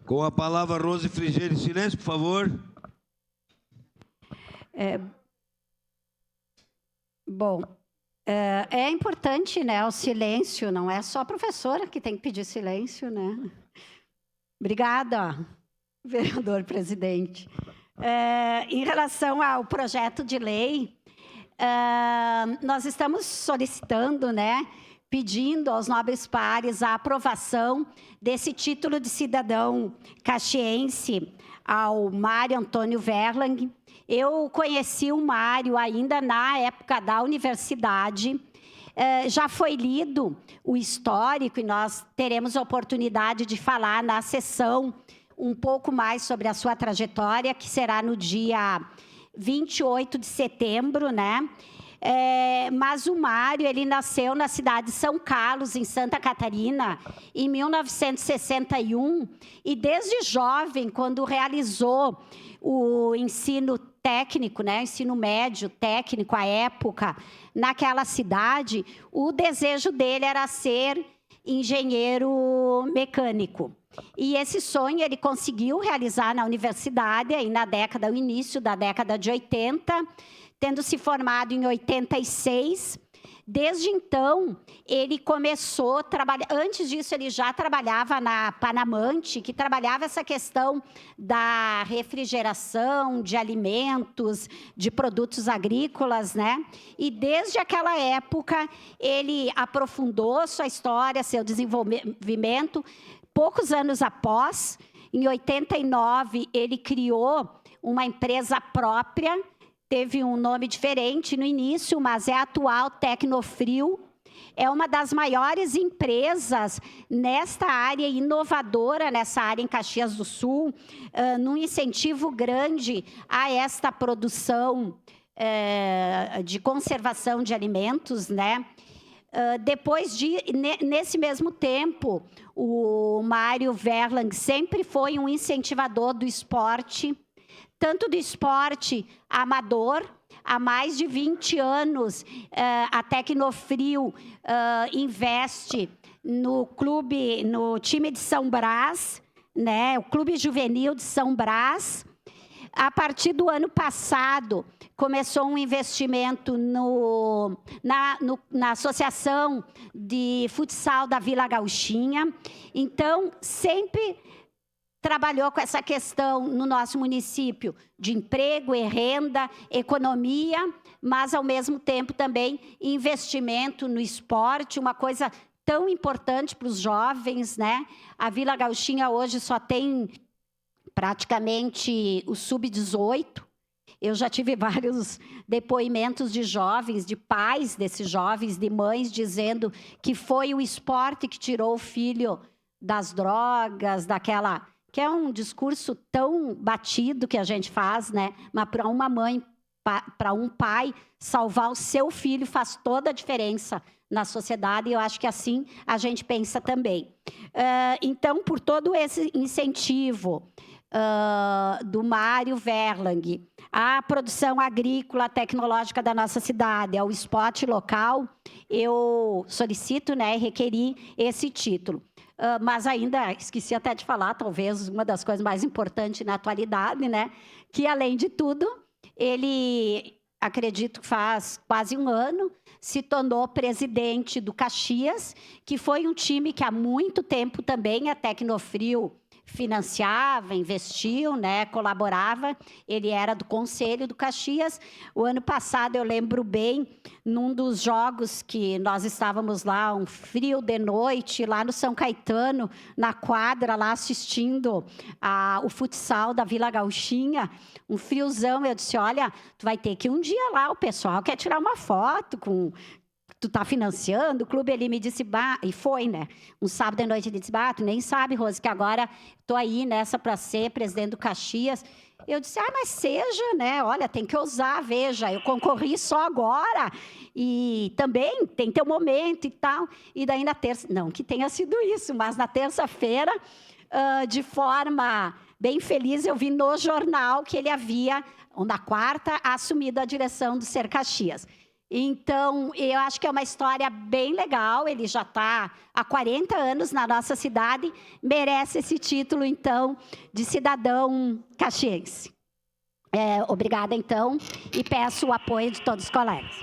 Com a palavra, Rose Frigerio. Silêncio, por favor. Bom, é importante, né, o silêncio, não é só a professora que tem que pedir silêncio, né? Obrigada, vereador presidente. Em relação ao projeto de lei, nós estamos solicitando, né, pedindo aos nobres pares a aprovação desse título de cidadão caxiense ao Mário Antônio Verlang. Eu conheci o Mário ainda na época da universidade. Já foi lido o histórico e nós teremos a oportunidade de falar na sessão um pouco mais sobre a sua trajetória, que será no dia 28 de setembro, né? Mas o Mário, ele nasceu na cidade de São Carlos, em Santa Catarina, em 1961, e desde jovem, quando realizou o ensino técnico, né, ensino médio técnico à época, naquela cidade, o desejo dele era ser engenheiro mecânico. E esse sonho ele conseguiu realizar na universidade, aí no início da década de 80, tendo se formado em 86. Desde então, ele começou a trabalhar. Antes disso, ele já trabalhava na Panamante, que trabalhava essa questão da refrigeração de alimentos, de produtos agrícolas, né? E desde aquela época, ele aprofundou sua história, seu desenvolvimento. Poucos anos após, em 89, ele criou uma empresa própria. Teve um nome diferente no início, mas é a atual Tecnofrio. É uma das maiores empresas nesta área inovadora, nessa área em Caxias do Sul, num incentivo grande a esta produção de conservação de alimentos, né? Nesse mesmo tempo, o Mário Verlang sempre foi um incentivador do esporte, tanto do esporte amador. Há mais de 20 anos, a Tecnofrio investe no time de São Brás, né, o Clube Juvenil de São Brás. A partir do ano passado, começou um investimento na Associação de Futsal da Vila Gauchinha. Então, sempre trabalhou com essa questão no nosso município de emprego e renda, economia, mas, ao mesmo tempo, também investimento no esporte, uma coisa tão importante para os jovens, né? A Vila Gauchinha hoje só tem praticamente o sub-18. Eu já tive vários depoimentos de jovens, de pais desses jovens, de mães, dizendo que foi o esporte que tirou o filho das drogas, daquela... que é um discurso tão batido que a gente faz, né? Mas para uma mãe, para um pai, salvar o seu filho faz toda a diferença na sociedade, e eu acho que assim a gente pensa também. Então, por todo esse incentivo do Mário Verlang, à produção agrícola tecnológica da nossa cidade, ao esporte local, eu solicito, né, e requeri esse título. Mas ainda esqueci até de falar, talvez uma das coisas mais importantes na atualidade, né? Que, além de tudo, ele, acredito que faz quase um ano, se tornou presidente do Caxias, que foi um time que há muito tempo também a Tecnofrio financiava, investiu, né, colaborava. Ele era do Conselho do Caxias. O ano passado, eu lembro bem, num dos jogos que nós estávamos lá, um frio de noite, lá no São Caetano, na quadra, lá assistindo o futsal da Vila Gauchinha, um friozão. Eu disse, olha, tu vai ter que ir um dia lá, o pessoal quer tirar uma foto com... Tu está financiando o clube. Ele me disse, e foi, né? Um sábado de noite, ele disse, tu nem sabe, Rose, que agora estou aí nessa para ser presidente do Caxias. Eu disse, mas seja, né? Olha, tem que ousar, veja, eu concorri só agora, e também tem teu momento e tal. E daí na terça, não que tenha sido isso, mas na terça-feira, de forma bem feliz, eu vi no jornal que ele havia, ou na quarta, assumido a direção do Ser Caxias. Então, eu acho que é uma história bem legal. Ele já está há 40 anos na nossa cidade, merece esse título, então, de cidadão caxiense. Obrigada, então, e peço o apoio de todos os colegas.